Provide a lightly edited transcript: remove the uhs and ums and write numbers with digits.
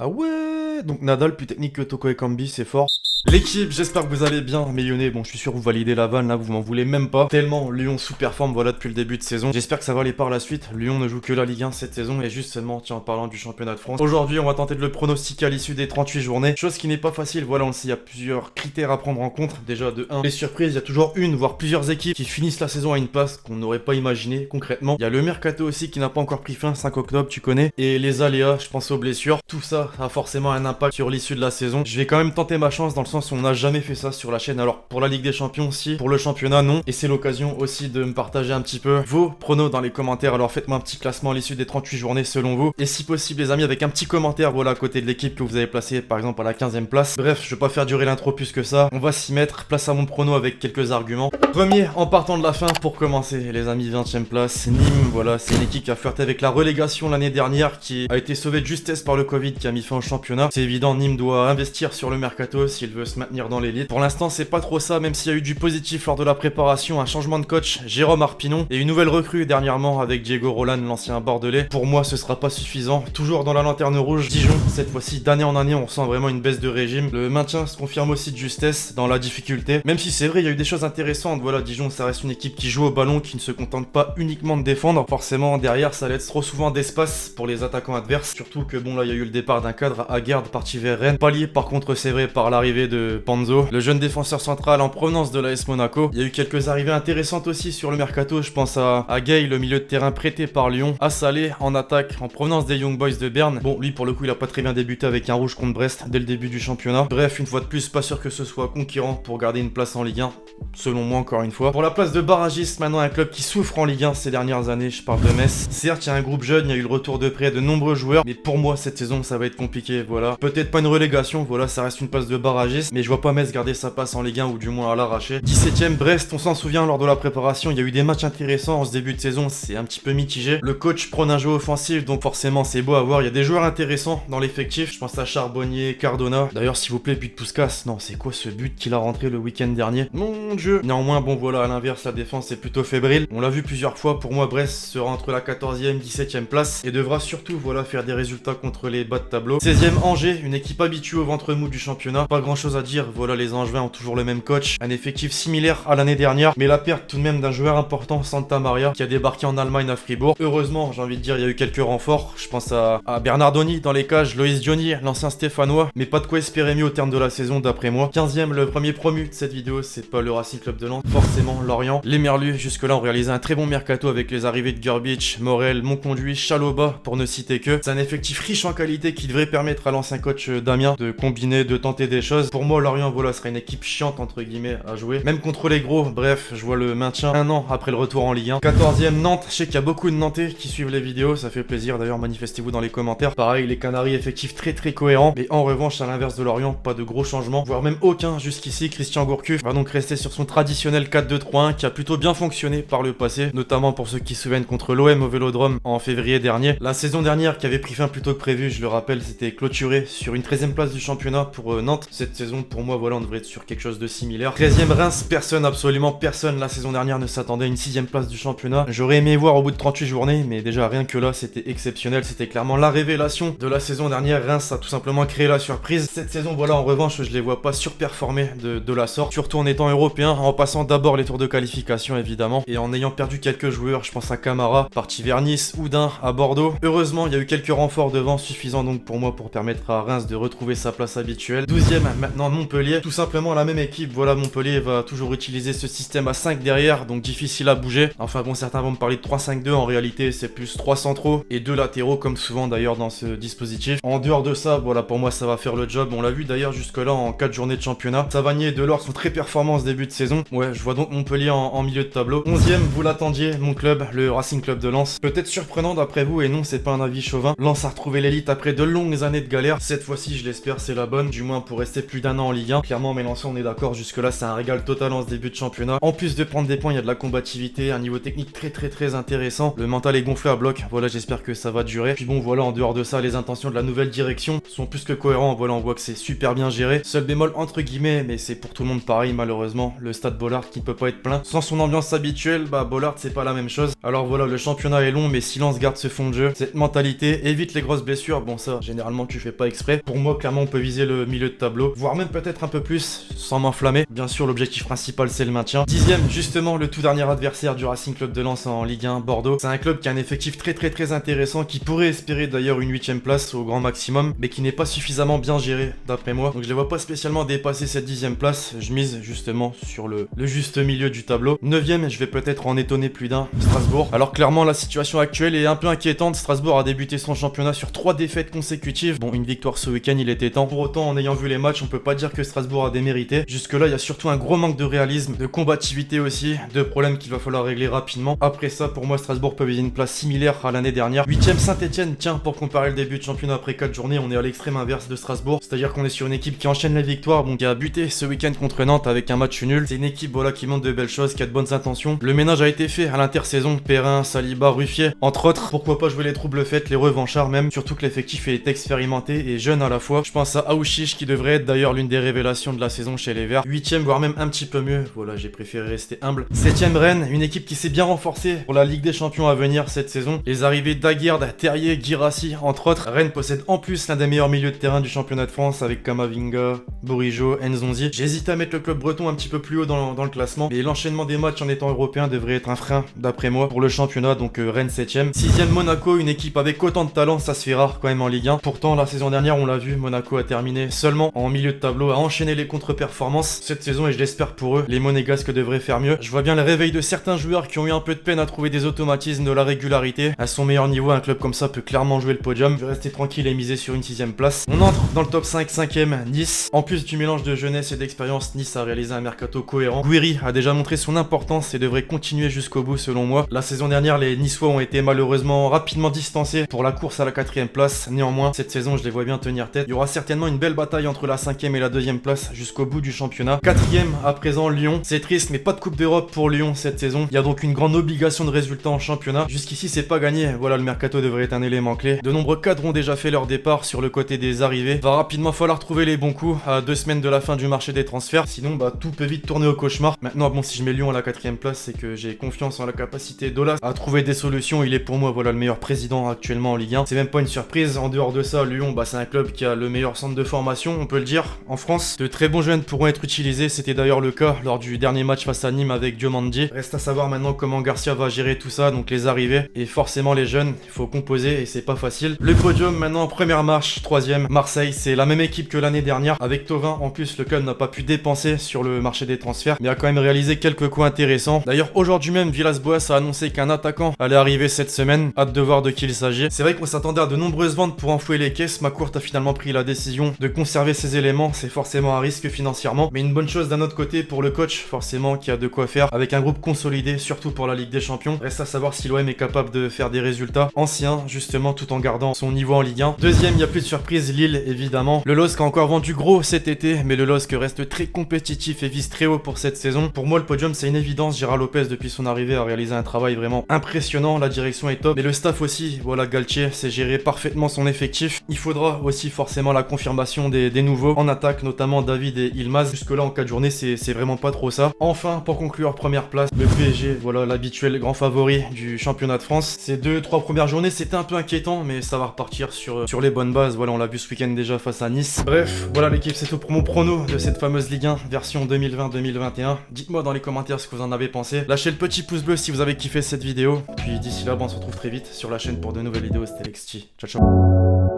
Ah ouais, donc Nadal plus technique que Toko Ekambi, c'est fort. L'équipe, j'espère que vous allez bien. Mais Lyonnais, bon, je suis sûr que vous validez la vanne, là, vous m'en voulez même pas. Tellement Lyon sous-performe, voilà, depuis le début de saison. J'espère que ça va aller par la suite. Lyon ne joue que la Ligue 1 cette saison, et juste seulement, tiens, en parlant du championnat de France. Aujourd'hui, on va tenter de le pronostiquer à l'issue des 38 journées. Chose qui n'est pas facile, voilà, on le sait, il y a plusieurs critères à prendre en compte. Déjà, de 1, les surprises, il y a toujours une, voire plusieurs équipes qui finissent la saison à une place qu'on n'aurait pas imaginé concrètement. Il y a le mercato aussi qui n'a pas encore pris fin, 5 octobre, tu connais. Et les aléas, je pense aux blessures. Tout ça a forcément un impact sur l'issue de la saison. Je vais quand même tenter ma chance dans le sens où on n'a jamais fait ça sur la chaîne. Alors pour la Ligue des Champions si, pour le championnat non. Et c'est l'occasion aussi de me partager un petit peu vos pronos dans les commentaires. Alors faites-moi un petit classement à l'issue des 38 journées selon vous. Et si possible les amis avec un petit commentaire voilà à côté de l'équipe que vous avez placé par exemple à la 15e place. Bref, je vais pas faire durer l'intro plus que ça. On va s'y mettre, place à mon prono avec quelques arguments. Premier en partant de la fin pour commencer les amis, 20e place. Nîmes, voilà, c'est une équipe qui a flirté avec la relégation l'année dernière, qui a été sauvée de justesse par le Covid, qui a mis fin au championnat. C'est évident, Nîmes doit investir sur le mercato s'il veut se maintenir dans l'élite. Pour l'instant c'est pas trop ça, même s'il y a eu du positif lors de la préparation, un changement de coach, Jérôme Arpinon, et une nouvelle recrue dernièrement avec Diego Roland, l'ancien bordelais. Pour moi ce sera pas suffisant, toujours dans la lanterne rouge. Dijon, cette fois-ci d'année en année on ressent vraiment une baisse de régime. Le maintien se confirme aussi de justesse dans la difficulté, même si c'est vrai il y a eu des choses intéressantes. Voilà, Dijon ça reste une équipe qui joue au ballon, qui ne se contente pas uniquement de défendre. Forcément derrière ça laisse trop souvent d'espace pour les attaquants adverses, surtout que bon là il y a eu le départ d'un cadre à Garde parti vers Rennes, pallié par contre c'est vrai par l'arrivée de Panzo, le jeune défenseur central en provenance de l'AS Monaco. Il y a eu quelques arrivées intéressantes aussi sur le mercato, je pense à Gay, le milieu de terrain prêté par Lyon, à Salé en attaque en provenance des Young Boys de Berne. Bon lui pour le coup il a pas très bien débuté avec un rouge contre Brest dès le début du championnat. Bref, une fois de plus pas sûr que ce soit conquérant pour garder une place en Ligue 1, selon moi encore une fois. Pour la place de barragiste, maintenant un club qui souffre en Ligue 1 ces dernières années, je parle de Metz. Certes il y a un groupe jeune, il y a eu le retour de prêt de nombreux joueurs, mais pour moi cette saison ça va être compliqué, voilà. Peut-être pas une relégation, voilà, ça reste une place de barragiste, mais je vois pas Metz garder sa place en Ligue 1 ou du moins à l'arracher. 17ème Brest, on s'en souvient lors de la préparation, il y a eu des matchs intéressants en ce début de saison, c'est un petit peu mitigé. Le coach prône un jeu offensif, donc forcément c'est beau à voir, il y a des joueurs intéressants dans l'effectif, je pense à Charbonnier, Cardona. D'ailleurs s'il vous plaît, but de Puskas, non c'est quoi ce but qu'il a rentré le week-end dernier? Mon dieu. Néanmoins bon voilà, à l'inverse la défense est plutôt fébrile, on l'a vu plusieurs fois, pour moi Brest sera entre la 14ème, 17ème place et devra surtout voilà faire des résultats contre les bas de tableau. 16ème Angers, une équipe habituée au ventre mou du championnat, pas grand chose à dire, voilà les Angevins ont toujours le même coach, un effectif similaire à l'année dernière, mais la perte tout de même d'un joueur important, Santa Maria, qui a débarqué en Allemagne à Fribourg. Heureusement, j'ai envie de dire, il y a eu quelques renforts, je pense à Bernardoni dans les cages, Loïs Diony, l'ancien stéphanois, mais pas de quoi espérer mieux au terme de la saison d'après moi. 15ème, le premier promu de cette vidéo, c'est pas le Racing Club de Lens, forcément Lorient. Les Merlus, jusque-là, ont réalisé un très bon mercato avec les arrivées de Gurbic, Morel, Monconduit, Chaloba, pour ne citer que. C'est un effectif riche en qualité qui devrait permettre à l'ancien coach Damien de combiner, de tenter des choses. Pour moi, Lorient, voilà, serait une équipe chiante, entre guillemets, à jouer. Même contre les gros, bref, je vois le maintien un an après le retour en Ligue 1. 14ème, Nantes, je sais qu'il y a beaucoup de Nantais qui suivent les vidéos, ça fait plaisir, d'ailleurs, manifestez-vous dans les commentaires. Pareil, les Canaries, effectifs très cohérents, mais en revanche, à l'inverse de Lorient, pas de gros changements, voire même aucun jusqu'ici. Christian Gourcuff va donc rester sur son traditionnel 4-2-3-1 qui a plutôt bien fonctionné par le passé, notamment pour ceux qui se souviennent contre l'OM au Vélodrome en février dernier. La saison dernière, qui avait pris fin plus tôt que prévu, je le rappelle, c'était clôturé sur une 13ème place du championnat pour Nantes. Cette saison, pour moi, voilà, on devrait être sur quelque chose de similaire. 13ème Reims, personne, absolument personne, la saison dernière ne s'attendait à une 6ème place du championnat. J'aurais aimé voir au bout de 38 journées, mais déjà rien que là, c'était exceptionnel, c'était clairement la révélation de la saison dernière. Reims a tout simplement créé la surprise. Cette saison, voilà, en revanche, je les vois pas surperformer de la sorte, surtout en étant européen, en passant d'abord les tours de qualification évidemment, et en ayant perdu quelques joueurs, je pense à Camara, parti vers Nice, Oudin à Bordeaux. Heureusement, il y a eu quelques renforts devant, suffisants donc pour moi pour permettre à Reims de retrouver sa place habituelle. 12ème, maintenant Montpellier, tout simplement la même équipe, voilà, Montpellier va toujours utiliser ce système à 5 derrière, donc difficile à bouger. Enfin bon, certains vont me parler de 3-5-2, en réalité c'est plus 3 centraux et 2 latéraux, comme souvent d'ailleurs dans ce dispositif. En dehors de ça, voilà, pour moi ça va faire le job, on l'a vu d'ailleurs jusque là en 4 journées de championnat. Savanier et Delors sont très performants en ce début de saison. Ouais, je vois donc Montpellier en milieu de tableau. 11ème, vous l'attendiez, mon club, le Racing Club de Lens. Peut-être surprenant d'après vous, et non, c'est pas un avis chauvin. Lens a retrouvé l'élite après de longues années de galère. Cette fois-ci, je l'espère, c'est la bonne, du moins pour rester plus d'1 an en Ligue 1. Clairement, Mélenchon, on est d'accord, jusque-là, c'est un régal total en ce début de championnat. En plus de prendre des points, il y a de la combativité, un niveau technique très intéressant. Le mental est gonflé à bloc. Voilà, j'espère que ça va durer. Puis bon, voilà, en dehors de ça, les intentions de la nouvelle direction sont plus que cohérents. Voilà, on voit que c'est super bien géré. Seul bémol entre guillemets, mais c'est pour tout le monde pareil, malheureusement, le stade Bollaert qui ne peut pas être plein. Sans son ambiance habituelle, bah Bollaert, c'est pas la même chose. Alors voilà, le championnat est long, mais silence garde ce fond de jeu. Cette mentalité évite les grosses blessures. Bon, ça, généralement, tu fais pas exprès. Pour moi, clairement, on peut viser le milieu de tableau, voire même peut-être un peu plus, sans m'enflammer. Bien sûr, l'objectif principal, c'est le maintien. 10e, justement, le tout dernier adversaire du Racing Club de Lens en Ligue 1, Bordeaux. C'est un club qui a un effectif très intéressant, qui pourrait espérer d'ailleurs une 8e place au grand maximum, mais qui n'est pas suffisamment bien géré, d'après moi. Donc je les vois pas spécialement dépasser cette 10e place. Je mise justement sur le juste milieu du tableau. 9e, je vais peut-être en étonner plus d'un, Strasbourg. Alors clairement, la situation actuelle est un peu inquiétante. Strasbourg a débuté son championnat sur 3 défaites consécutives. Bon, une victoire ce week-end, il était temps. Pour autant, en ayant vu les matchs, on peut pas dire que Strasbourg a démérité. Jusque-là, il y a surtout un gros manque de réalisme, de combativité aussi, de problèmes qu'il va falloir régler rapidement. Après ça, pour moi, Strasbourg peut viser une place similaire à l'année dernière. 8e, Saint-Etienne. Tiens, pour comparer le début de championnat après 4 journées, on est à l'extrême inverse de Strasbourg. C'est-à-dire qu'on est sur une équipe qui enchaîne les victoires, bon, qui a buté ce week-end contre Nantes avec un match nul. C'est une équipe voilà, qui montre de belles choses, qui a de bonnes intentions. Le ménage a été fait à l'intersaison. Perrin, Saliba, Ruffier, entre autres. Pourquoi pas jouer les troubles faites, les revanchards même. Surtout que l'effectif est expérimenté et jeune à la fois. Je pense à Aouchiche qui devrait être d'ailleurs l'une des révélations de la saison chez les Verts. 8e, voire même un petit peu mieux. Voilà, j'ai préféré rester humble. 7e, Rennes, une équipe qui s'est bien renforcée pour la Ligue des Champions à venir cette saison. Les arrivées d'Aguerd, Terrier, Guirassy, entre autres. Rennes possède en plus l'un des meilleurs milieux de terrain du championnat de France avec Kamavinga, Bourigeaud, Nzonzi. J'hésite à mettre le club breton un petit peu plus haut dans le classement, mais l'enchaînement des matchs en étant européen devrait être un frein, d'après moi, pour le championnat, donc Rennes 7ème. 6ème, Monaco, une équipe avec autant de talent, ça se fait rare quand même en Ligue 1. Pourtant, la saison dernière, on l'a vu, Monaco a terminé seulement en milieu de tableau, a enchaîné les contre-performances cette saison et je l'espère pour eux, les Monégasques devraient faire mieux. Je vois bien le réveil de certains joueurs qui ont eu un peu de peine à trouver des automatismes, de la régularité. À son meilleur niveau, un club comme ça peut clairement jouer le podium. Je vais rester tranquille et miser sur une 6ème place. On entre dans le top 5, 5ème, Nice. En plus du mélange de jeunesse et d'expérience, Nice a réalisé un mercato cohérent. Gouiri a déjà montré son importance et devrait continuer jusqu'au bout selon moi. La saison dernière, les Niçois ont été malheureusement rapidement distancés pour la course à la 4ème place. Néanmoins, cette saison, je les vois bien tenir tête. Il y aura certainement une belle bataille entre la 5ème et la 2ème place jusqu'au bout du championnat. 4ème à présent, Lyon. C'est triste, mais pas de Coupe d'Europe pour Lyon cette saison. Il y a donc une grande obligation de résultat en championnat. Jusqu'ici, c'est pas gagné. Voilà, le mercato devrait être un élément clé. De nombreux cadres ont déjà fait leur départ sur le côté des arrivées. Va rapidement falloir trouver les bons coups à 2 semaines de la fin du marché des transferts. Sinon, bah, tout peut vite tourner au cauchemar. Maintenant, bon, si je mets Lyon à la 4ème place, c'est que j'ai confiance en la capacité d'Olas à trouver des solutions. Il est pour moi, voilà, le meilleur président actuellement en Ligue 1. C'est même pas une surprise. En dehors de ça, Lyon, bah, c'est un club qui a le meilleur centre de formation, on peut le dire, en France. De très bons jeunes pourront être utilisés. C'était d'ailleurs le cas lors du dernier match face à Nîmes avec Diomandi. Reste à savoir maintenant comment Garcia va gérer tout ça, donc les arrivées et forcément les jeunes. Il faut composer et c'est pas facile. Le podium maintenant, première marche, 3ème. Marseille, c'est la même équipe que l'année dernière. Avec Thauvin, en plus, le club n'a pas pu dépenser sur le marché des transferts, mais a quand même réalisé quelques coups intéressants. D'ailleurs, aujourd'hui même, Villas-Boas a annoncé qu'un attaquant allait arriver cette semaine. Hâte de voir de qui il s'agit. C'est vrai qu'on s'attendait à de nombreuses ventes pour enfouer les caisses. McCourt a finalement pris la décision de conserver ses éléments. C'est forcément un risque financièrement, mais une bonne chose d'un autre côté pour le coach, forcément, qui a de quoi faire avec un groupe consolidé, surtout pour la Ligue des Champions. Reste à savoir si l'OM est capable de faire des résultats anciens, justement, tout en gardant son niveau en Ligue 1. Deuxième, il n'y a plus de surprise, Lille, évidemment. Le LOSC a encore vendu gros cet été, mais le LOSC reste très compétitif et vise très haut pour cette saison. Pour moi, le podium, c'est une évidence. Gérard Lopez, depuis son arrivée, a réalisé un travail vraiment impressionnant. La direction est top, mais le staff aussi. Voilà, Galtier sait gérer parfaitement son effectif. Il faudra aussi forcément la confirmation des nouveaux en attaque, notamment David et Yilmaz. Jusque-là, en 4 journées, c'est vraiment pas trop ça. Enfin, pour conclure, première place, le PSG, voilà l'habituel grand favori du championnat de France. Ces 2-3 premières journées, c'était un peu inquiétant, mais ça va repartir sur les bonnes bases. Voilà, on l'a vu ce week-end déjà face à Nice. Bref, voilà l'équipe, c'est tout pour mon prono de cette fameuse Ligue 1 version 2020-2021. Dites-moi dans les commentaires ce que vous en avez pensé. Lâchez le petit pouce bleu si vous avez kiffé cette vidéo. Puis d'ici là, on se retrouve très vite sur la chaîne pour de nouvelles vidéos. C'était LXT. Ciao, ciao.